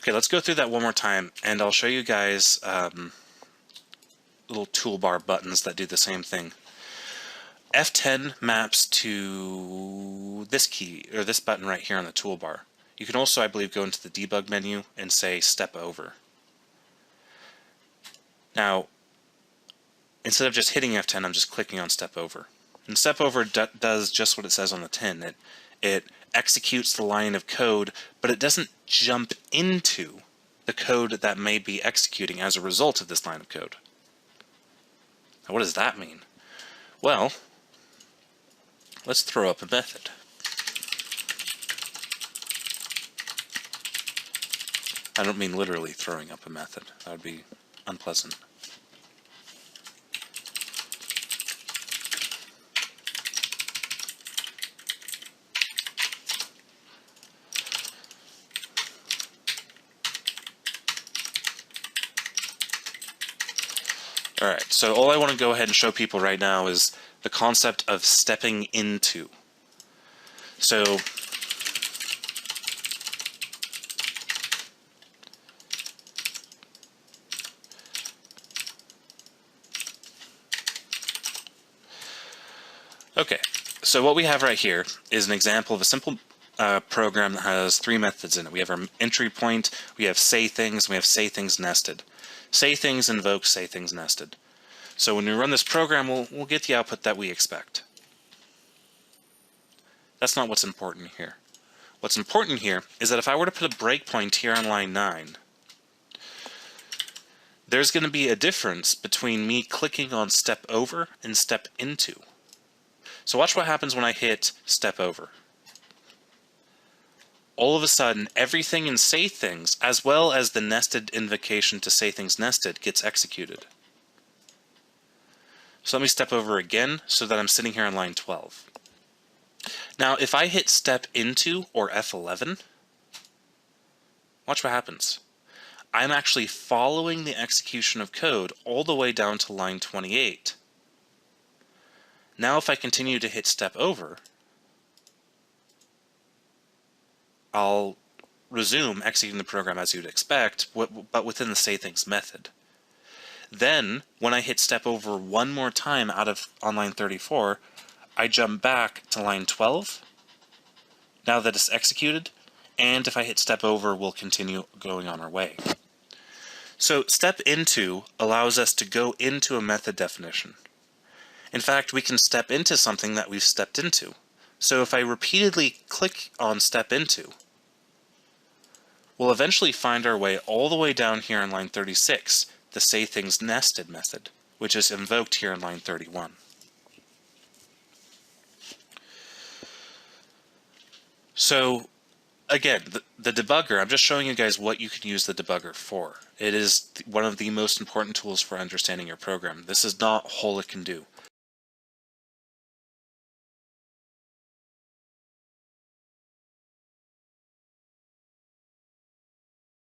Okay, let's go through that one more time, and I'll show you guys little toolbar buttons that do the same thing. F10 maps to this key, or this button right here on the toolbar. You can also, I believe, go into the debug menu and say step over. Now, instead of just hitting F10, I'm just clicking on step over. And step over does just what it says on the tin. It executes the line of code, but it doesn't jump into the code that may be executing as a result of this line of code. Now, what does that mean? Well, let's throw up a method. I don't mean literally throwing up a method. That would be unpleasant. Alright, so all I want to go ahead and show people right now is the concept of stepping into. So, okay, so what we have right here is an example of a simple program that has three methods in it. We have our entry point, we have say things, and we have say things nested. Say things invokes say things nested. So when we run this program, we'll get the output that we expect. That's not what's important here. What's important here is that if I were to put a breakpoint here on line 9, there's going to be a difference between me clicking on step over and step into. So watch what happens when I hit step over. All of a sudden, everything in say things, as well as the nested invocation to say things nested, gets executed. So let me step over again so that I'm sitting here on line 12. Now, if I hit step into or F11, watch what happens. I'm actually following the execution of code all the way down to line 28. Now, if I continue to hit step over, I'll resume executing the program as you'd expect, but within the say things method. Then, when I hit step over one more time on line 34, I jump back to line 12, now that it's executed, and if I hit step over, we'll continue going on our way. So step into allows us to go into a method definition. In fact, we can step into something that we've stepped into. So if I repeatedly click on step into, we'll eventually find our way all the way down here on line 36, the say things nested method, which is invoked here in line 31. So again, the debugger, I'm just showing you guys what you can use the debugger for. It is one of the most important tools for understanding your program. This is not all it can do.